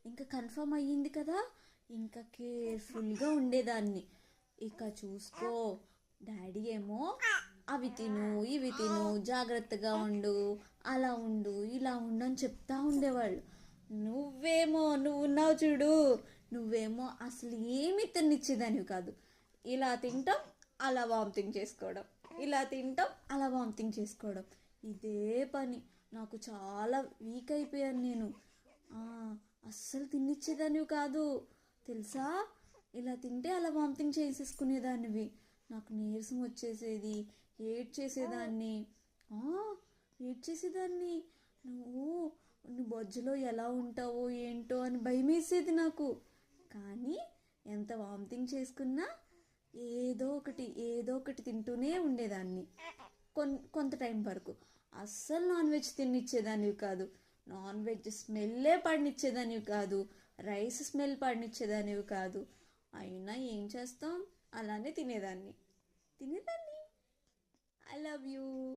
ఇంకా కన్ఫర్మ్ అయ్యింది కదా, ఇంకా కేర్ఫుల్గా ఉండేదాన్ని. ఇక చూసుకో, డాడీ ఏమో అవి తిను ఇవి తిను జాగ్రత్తగా ఉండు, అలా ఉండు ఇలా ఉండు అని చెప్తా ఉండేవాళ్ళు. నువ్వు ఉన్నావు చూడు, నువ్వేమో అసలు ఏమీ తినిచ్చేదానివి కాదు. ఇలా తింటాం, అలా వామిటింగ్ చేసుకోవడం, ఇలా తింటాం, అలా వామిటింగ్ చేసుకోవడం, ఇదే పని. నాకు చాలా వీక్ అయిపోయాను నేను. అస్సలు తినిచ్చేదానివి కాదు తెలుసా. ఇలా తింటే అలా వామిటింగ్ చేసేసుకునేదానివి. నాకు నీరసం వచ్చేసేది, ఏడ్చేసేదాన్ని. ఏడ్చేసేదాన్ని. నువ్వు నువ్వు బొజ్జులో ఎలా ఉంటావో ఏంటో అని భయమేసేది నాకు. కానీ ఎంత వామిటింగ్ చేసుకున్నా ఏదో ఒకటి తింటూనే ఉండేదాన్ని. కొంత టైం వరకు అస్సలు నాన్ వెజ్ తినిచ్చేదానివి కాదు. నాన్ వెజ్ స్మెల్లే పడినిచ్చేదానివి కాదు. రైస్ స్మెల్ పడినిచ్చేదానివి కాదు. అయినా ఏం చేస్తాం, అలానే తినేదాన్ని. I love you.